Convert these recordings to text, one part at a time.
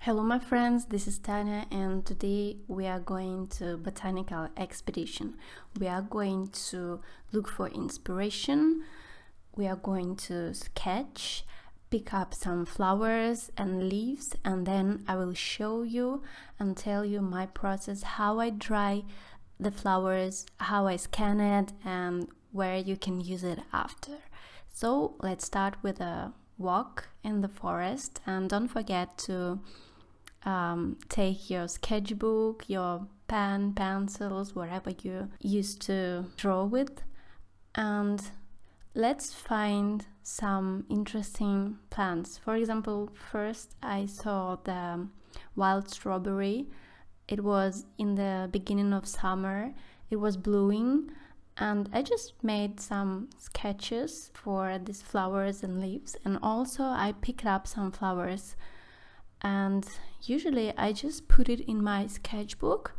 Hello my friends, this is Tanya and today we are going to botanical expedition. We are going to look for inspiration, we are going to sketch, pick up some flowers and leaves, and then I will show you and tell you my process, how I dry the flowers, how I scan it, and where you can use it after. So let's start with a walk in the forest, and don't forget to take your sketchbook, your pen, pencils, whatever you used to draw with, and let's find some interesting plants. For example, first I saw the wild strawberry. It was in the beginning of summer, it was blooming, and I just made some sketches for these flowers and leaves, and also I picked up some flowers, and usually I just put it in my sketchbook,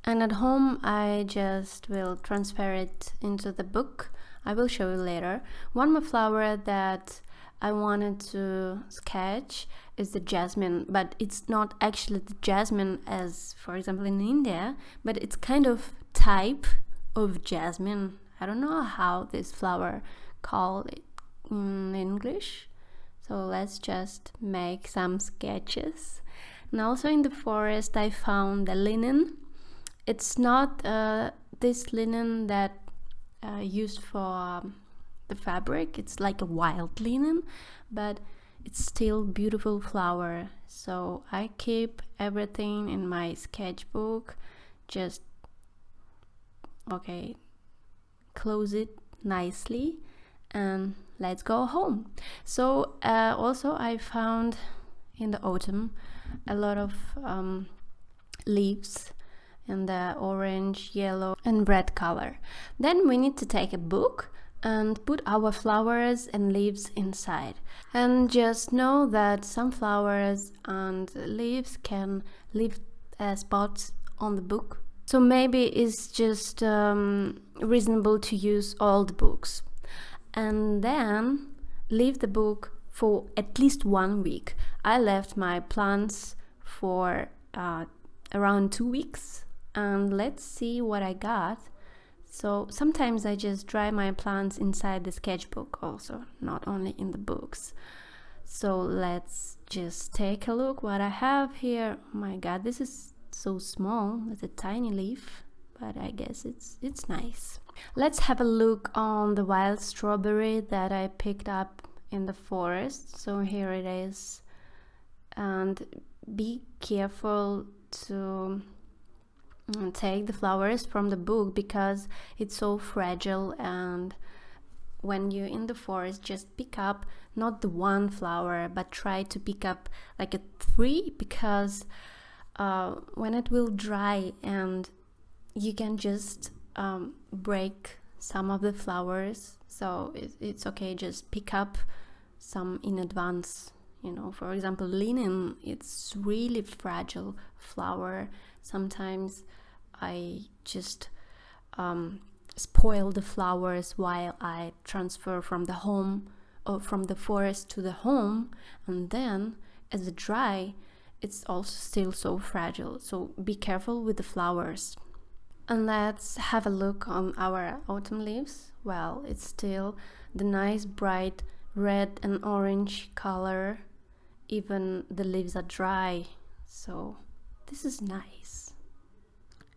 and at home I just will transfer it into the book. I will show you later. One more flower that I wanted to sketch is the jasmine, but it's not actually the jasmine as, for example, in India, but it's kind of type of jasmine. I don't know how this flower called it in English. So let's just make some sketches. And also in the forest I found the linen. It's not this linen that used for the fabric. It's like a wild linen, but it's still beautiful flower. So I keep everything in my sketchbook. Just close it nicely and let's go home. So also I found in the autumn a lot of leaves in the orange, yellow and red color. Then we need to take a book and put our flowers and leaves inside, and just know that some flowers and leaves can leave spots on the book, so maybe it's just reasonable to use all the books. And then leave the book for at least 1 week. I left my plants for around 2 weeks, and let's see what I got. So sometimes I just dry my plants inside the sketchbook also, not only in the books. So let's just take a look what I have here. Oh my god, this is so small, it's a tiny leaf, but I guess it's nice. Let's have a look on the wild strawberry that I picked up in the forest. So here it is, and be careful to take the flowers from the book because it's so fragile, and when you're in the forest just pick up not the one flower but try to pick up like a 3, because when it will dry and you can just break some of the flowers. So it's okay, just pick up some in advance. You know, for example, linen, it's really fragile flower. Sometimes I just spoil the flowers while I transfer from the home or from the forest to the home, and then as it dry it's also still so fragile. So be careful with the flowers. And let's have a look on our autumn leaves. Well, it's still the nice bright red and orange color. Even the leaves are dry, so this is nice.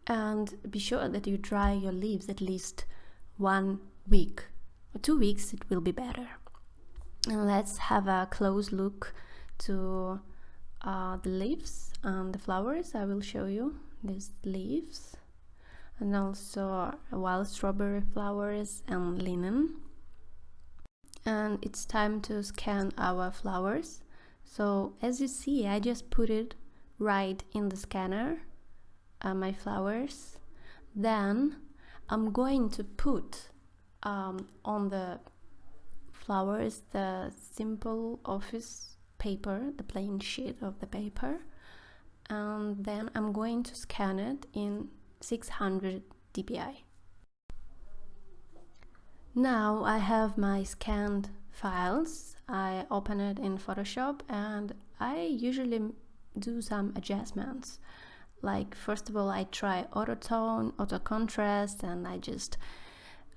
And be sure that you dry your leaves at least 1 week or 2 weeks, it will be better. And let's have a close look to the leaves and the flowers. I will show you these leaves, and also wild strawberry flowers and linen. And it's time to scan our flowers. So as you see, I just put it right in the scanner, my flowers. Then I'm going to put on the flowers the simple office paper, the plain sheet of the paper, and then I'm going to scan it in 600 dpi. Now I have my scanned files. I open it in Photoshop, and I usually do some adjustments. Like, first of all, I try auto tone, auto contrast, and I just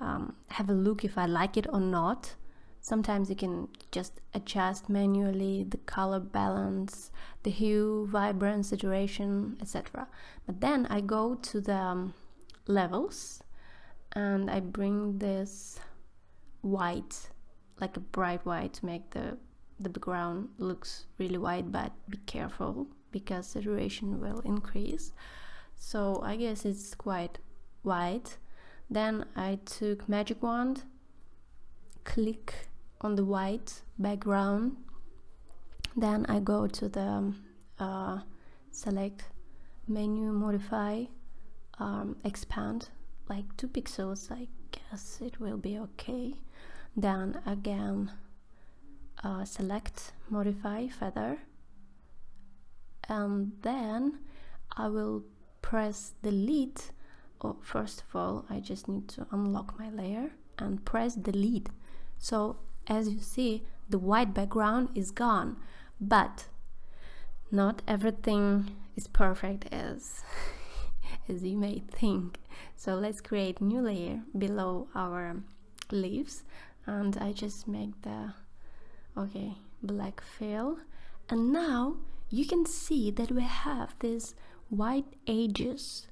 have a look if I like it or not. Sometimes you can just adjust manually the color balance, the hue, vibrance, saturation, etc. But then I go to the levels and I bring this white, like a bright white, to make the background looks really white, but be careful because saturation will increase. So I guess it's quite white. Then I took magic wand, click on the white background, then I go to the select menu, modify, expand, like 2 pixels, I guess it will be okay. Then again select modify feather, and then I will press delete. First of all, I just need to unlock my layer and press delete. So as you see, the white background is gone, but not everything is perfect as you may think. So let's create new layer below our leaves, and I just make the black fill, and now you can see that we have these white edges,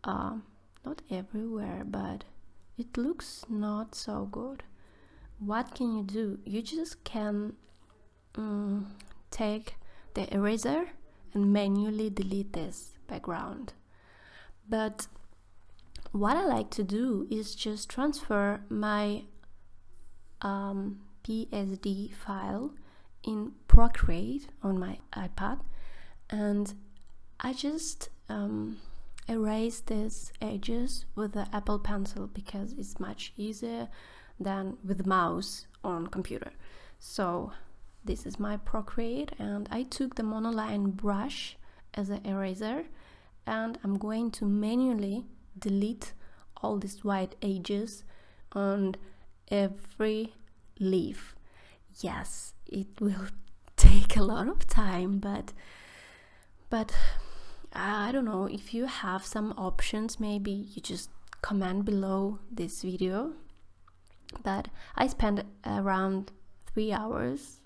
not everywhere, but it looks not so good. What can you do? You just can take the eraser and manually delete this background. But what I like to do is just transfer my PSD file in Procreate on my iPad, and I just erase these edges with the Apple Pencil because it's much easier than with the mouse on computer. So this is my Procreate, and I took the monoline brush as an eraser, and I'm going to manually delete all these white edges on every leaf. Yes, it will take a lot of time, but I don't know, if you have some options, maybe you just comment below this video. But I spent around 3 hours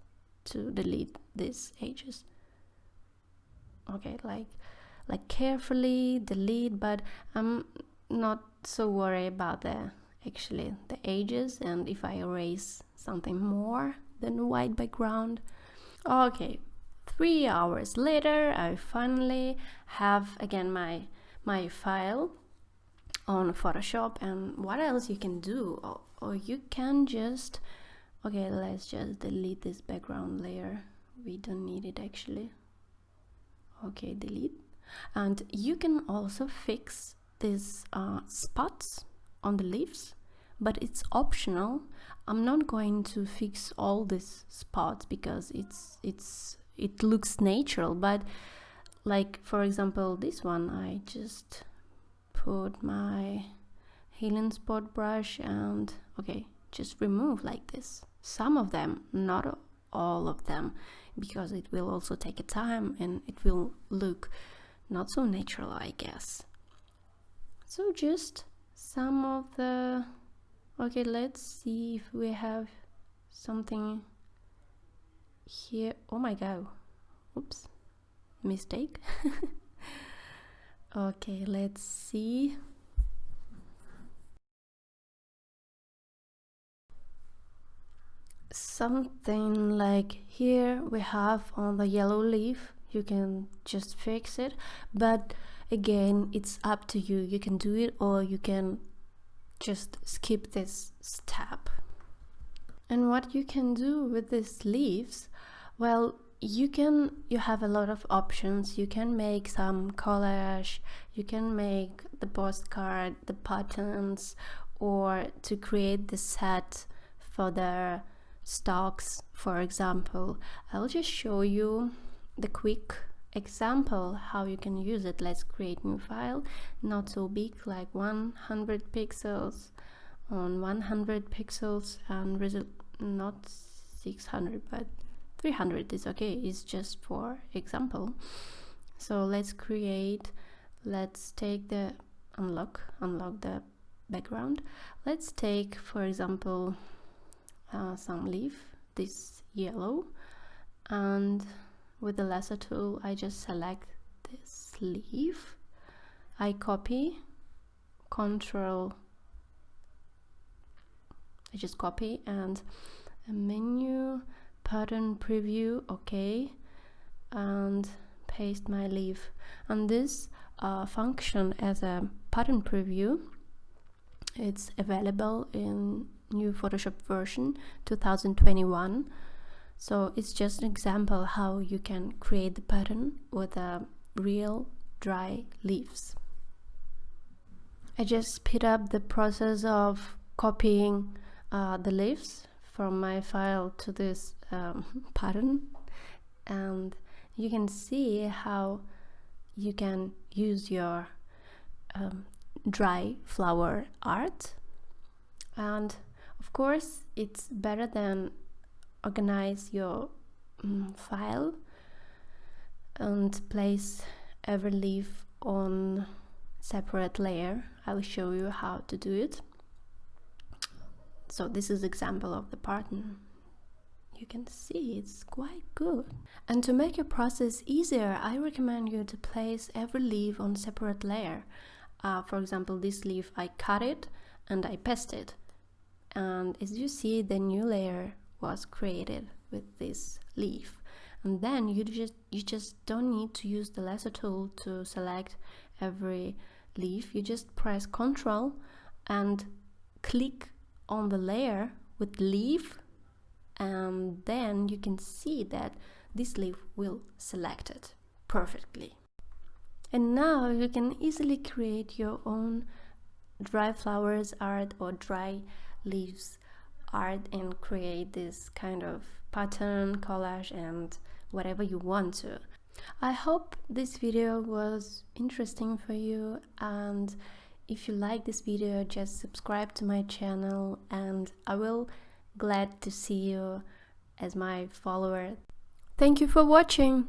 to delete these edges. Okay, like carefully delete, but I'm not so worried about the edges, and if I erase something more than a white background. Okay, 3 hours later, I finally have again my file on Photoshop. And what else you can do? Or you can just, let's just delete this background layer. We don't need it actually. Okay, delete. And you can also fix these spots on the leaves, but it's optional. I'm not going to fix all these spots because it looks natural, but like for example this one, I just put my healing spot brush and just remove like this. Some of them, not all of them, because it will also take a time and it will look not so natural, I guess. So just some of the let's see if we have something here. Oh my god, oops, mistake. Okay, let's see. Something like here we have on the yellow leaf. You can just fix it, but again, it's up to you. You can do it or you can just skip this step. And what you can do with these leaves, well, you have a lot of options. You can make some collage, you can make the postcard, the patterns, or to create the set for the stocks, for example. I'll just show you the quick example how you can use it. Let's create new file, not so big, like 100 pixels on 100 pixels, and not 600 but 300 is okay, it's just for example. So let's take the unlock the background. Let's take, for example, some leaf, this yellow, and with the lasso tool I just select this leaf, I copy, I just copy, and a menu, pattern preview, okay, and paste my leaf. And this function as a pattern preview, it's available in new Photoshop version 2021. So it's just an example how you can create the pattern with real dry leaves. I just speed up the process of copying the leaves from my file to this pattern, and you can see how you can use your dry flower art. And of course it's better than organize your file and place every leaf on separate layer. I will show you how to do it. So this is example of the pattern. You can see it's quite good. And to make your process easier, I recommend you to place every leaf on separate layer. For example, this leaf, I cut it and I pasted it. And as you see, the new layer was created with this leaf. And then you just don't need to use the lasso tool to select every leaf. You just press Ctrl and click on the layer with leaf, and then you can see that this leaf will select it perfectly. And now you can easily create your own dry flowers art or dry leaves art and create this kind of pattern, collage, and whatever you want to. I hope this video was interesting for you, and if you like this video, just subscribe to my channel and I will glad to see you as my follower. Thank you for watching.